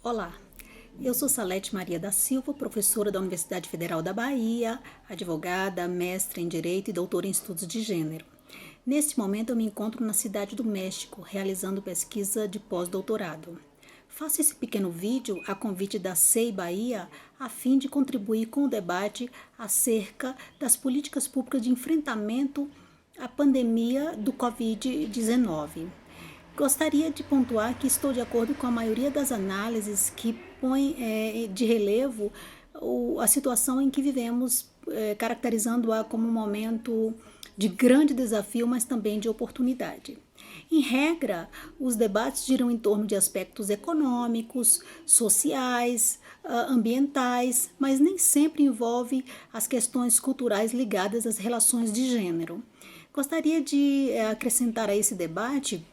Olá, eu sou Salete Maria da Silva, professora da Universidade Federal da Bahia, advogada, mestre em Direito e doutora em Estudos de Gênero. Neste momento eu me encontro na Cidade do México, realizando pesquisa de pós-doutorado. Faço esse pequeno vídeo a convite da SEI Bahia a fim de contribuir com o debate acerca das políticas públicas de enfrentamento à pandemia do Covid-19. Gostaria de pontuar que estou de acordo com a maioria das análises que põem de relevo a situação em que vivemos, caracterizando-a como um momento de grande desafio, mas também de oportunidade. Em regra, os debates giram em torno de aspectos econômicos, sociais, ambientais, mas nem sempre envolve as questões culturais ligadas às relações de gênero. Gostaria de acrescentar a esse debate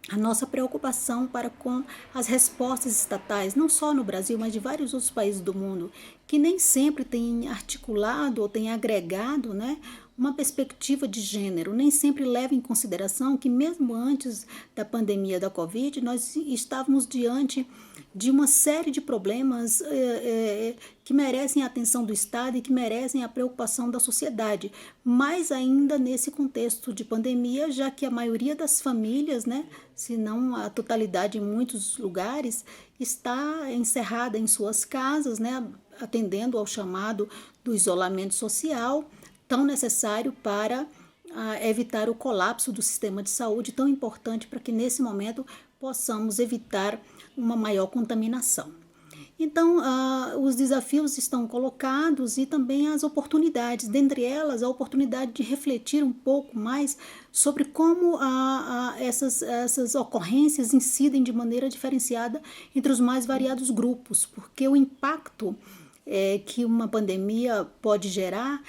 a nossa preocupação para com as respostas estatais, não só no Brasil, mas de vários outros países do mundo, que nem sempre têm articulado ou têm agregado, uma perspectiva de gênero, nem sempre leva em consideração que mesmo antes da pandemia da Covid, nós estávamos diante de uma série de problemas que merecem a atenção do Estado e que merecem a preocupação da sociedade, mais ainda nesse contexto de pandemia, já que a maioria das famílias, se não a totalidade em muitos lugares, está encerrada em suas casas, atendendo ao chamado do isolamento social, tão necessário para evitar o colapso do sistema de saúde, tão importante para que nesse momento possamos evitar uma maior contaminação. Então, os desafios estão colocados e também as oportunidades, dentre elas a oportunidade de refletir um pouco mais sobre como essas ocorrências incidem de maneira diferenciada entre os mais variados grupos, porque o impacto que uma pandemia pode gerar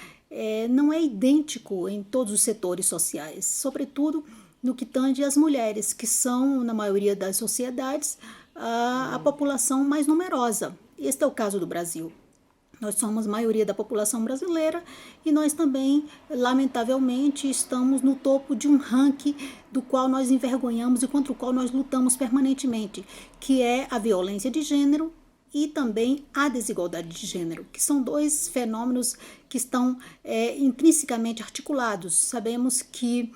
não é idêntico em todos os setores sociais, sobretudo no que tange às mulheres, que são, na maioria das sociedades, a população mais numerosa. Este é o caso do Brasil. Nós somos a maioria da população brasileira e nós também, lamentavelmente, estamos no topo de um ranking do qual nós envergonhamos e contra o qual nós lutamos permanentemente, que é a violência de gênero e também a desigualdade de gênero, que são dois fenômenos que estão intrinsecamente articulados. Sabemos que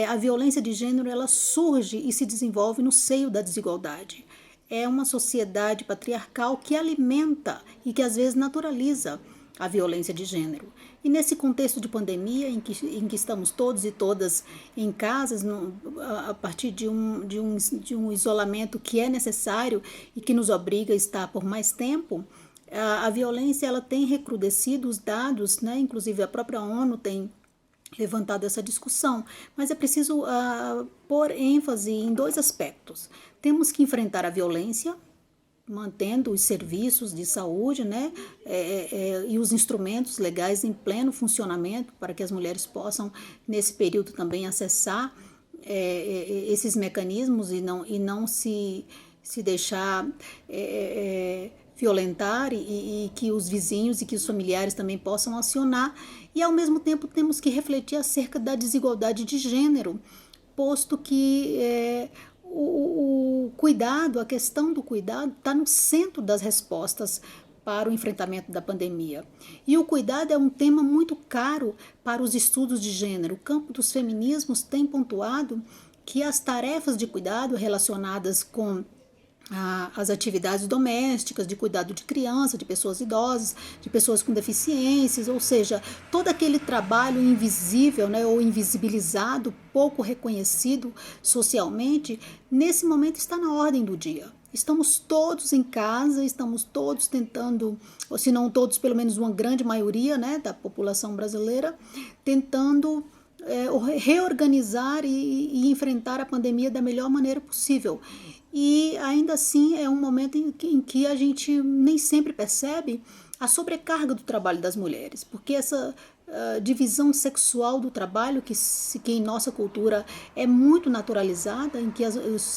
a violência de gênero ela surge e se desenvolve no seio da desigualdade. É uma sociedade patriarcal que alimenta e que às vezes naturaliza a violência de gênero. E nesse contexto de pandemia, em que estamos todos e todas em casas, a partir de um isolamento que é necessário e que nos obriga a estar por mais tempo, a violência ela tem recrudescido, os dados, inclusive a própria ONU tem levantado essa discussão, mas é preciso pôr ênfase em dois aspectos. Temos que enfrentar a violência, mantendo os serviços de saúde, e os instrumentos legais em pleno funcionamento para que as mulheres possam, nesse período, também acessar esses mecanismos e não se deixar violentar e que os vizinhos e que os familiares também possam acionar. E, ao mesmo tempo, temos que refletir acerca da desigualdade de gênero, posto que o cuidado, a questão do cuidado está no centro das respostas para o enfrentamento da pandemia. E o cuidado é um tema muito caro para os estudos de gênero. O campo dos feminismos tem pontuado que as tarefas de cuidado relacionadas com as atividades domésticas, de cuidado de criança, de pessoas idosas, de pessoas com deficiências, ou seja, todo aquele trabalho invisível, ou invisibilizado, pouco reconhecido socialmente, nesse momento está na ordem do dia. Estamos todos em casa, estamos todos tentando, ou se não todos, pelo menos uma grande maioria da população brasileira, tentando reorganizar e enfrentar a pandemia da melhor maneira possível. E ainda assim é um momento em que a gente nem sempre percebe a sobrecarga do trabalho das mulheres, porque essa divisão sexual do trabalho que em nossa cultura é muito naturalizada, em que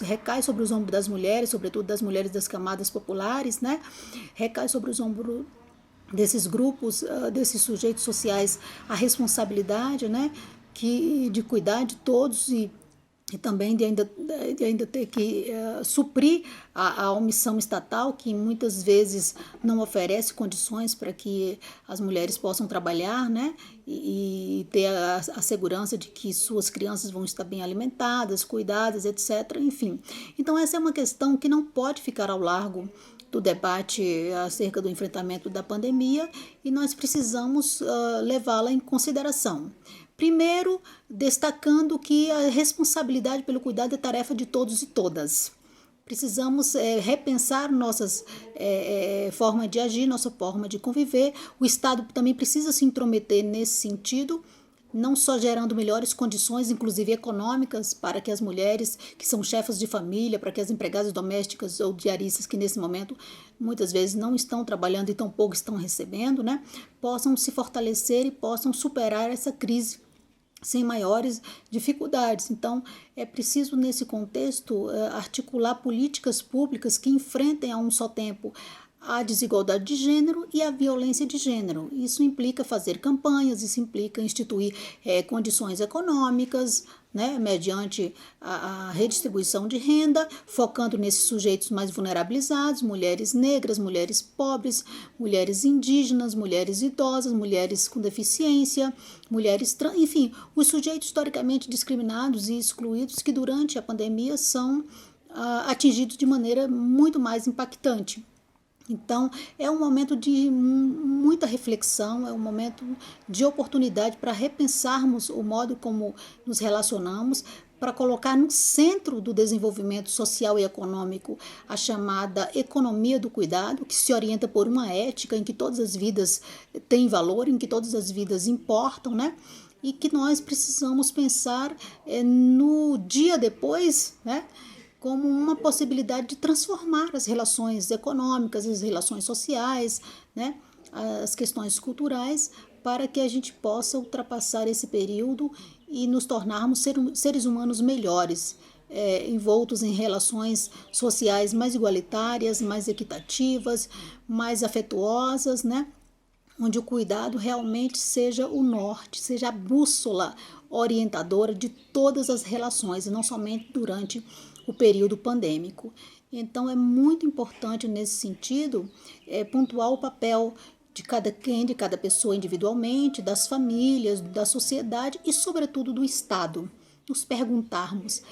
recai sobre os ombros das mulheres, sobretudo das mulheres das camadas populares, recai sobre os ombros desses grupos, desses sujeitos sociais, a responsabilidade de cuidar de todos e também de ainda ter que suprir a omissão estatal, que muitas vezes não oferece condições para que as mulheres possam trabalhar, né? E ter a segurança de que suas crianças vão estar bem alimentadas, cuidadas, etc. Enfim, então essa é uma questão que não pode ficar ao largo do debate acerca do enfrentamento da pandemia e nós precisamos levá-la em consideração. Primeiro, destacando que a responsabilidade pelo cuidado é tarefa de todos e todas. Precisamos repensar nossas formas de agir, nossa forma de conviver. O Estado também precisa se intrometer nesse sentido, não só gerando melhores condições, inclusive econômicas, para que as mulheres que são chefas de família, para que as empregadas domésticas ou diaristas que nesse momento muitas vezes não estão trabalhando e tampouco estão recebendo, né, possam se fortalecer e possam superar essa crise sem maiores dificuldades. Então, é preciso, nesse contexto, articular políticas públicas que enfrentem a um só tempo a desigualdade de gênero e a violência de gênero. Isso implica fazer campanhas, isso implica instituir condições econômicas, né, mediante a redistribuição de renda, focando nesses sujeitos mais vulnerabilizados, mulheres negras, mulheres pobres, mulheres indígenas, mulheres idosas, mulheres com deficiência, mulheres trans, enfim, os sujeitos historicamente discriminados e excluídos que durante a pandemia são atingidos de maneira muito mais impactante. Então, é um momento de muita reflexão, é um momento de oportunidade para repensarmos o modo como nos relacionamos, para colocar no centro do desenvolvimento social e econômico a chamada economia do cuidado, que se orienta por uma ética em que todas as vidas têm valor, em que todas as vidas importam, né? E que nós precisamos pensar no dia depois, né? Como uma possibilidade de transformar as relações econômicas, as relações sociais, né, as questões culturais, para que a gente possa ultrapassar esse período e nos tornarmos seres humanos melhores, envoltos em relações sociais mais igualitárias, mais equitativas, mais afetuosas, né? Onde o cuidado realmente seja o norte, seja a bússola orientadora de todas as relações, e não somente durante o período pandêmico. Então, é muito importante nesse sentido pontuar o papel de cada pessoa individualmente, das famílias, da sociedade e, sobretudo, do Estado. Nos perguntarmos: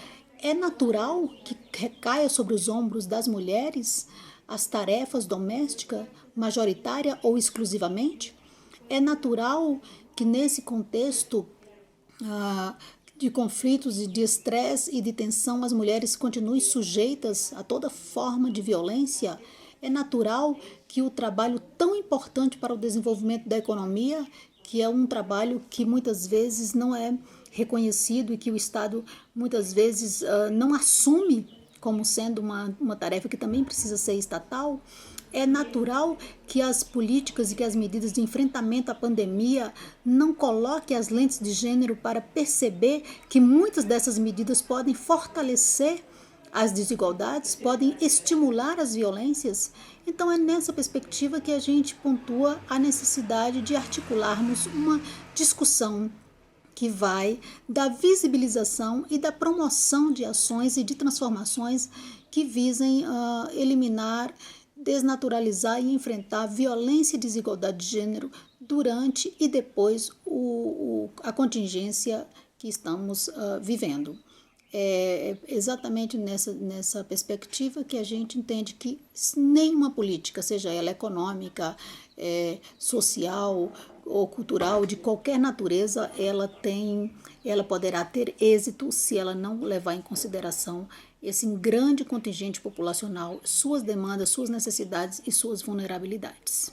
é natural que recaia sobre os ombros das mulheres as tarefas domésticas, majoritária ou exclusivamente? É natural que nesse contexto de conflitos e de estresse e de tensão as mulheres continuem sujeitas a toda forma de violência? É natural que o trabalho tão importante para o desenvolvimento da economia, que é um trabalho que muitas vezes não é reconhecido e que o Estado muitas vezes não assume como sendo uma tarefa que também precisa ser estatal, é natural que as políticas e que as medidas de enfrentamento à pandemia não coloquem as lentes de gênero para perceber que muitas dessas medidas podem fortalecer as desigualdades, podem estimular as violências. Então é nessa perspectiva que a gente pontua a necessidade de articularmos uma discussão que vai da visibilização e da promoção de ações e de transformações que visem eliminar, desnaturalizar e enfrentar violência e desigualdade de gênero durante e depois a contingência que estamos vivendo. É exatamente nessa perspectiva que a gente entende que nenhuma política, seja ela econômica, social ou cultural, de qualquer natureza, ela poderá ter êxito se ela não levar em consideração esse grande contingente populacional, suas demandas, suas necessidades e suas vulnerabilidades.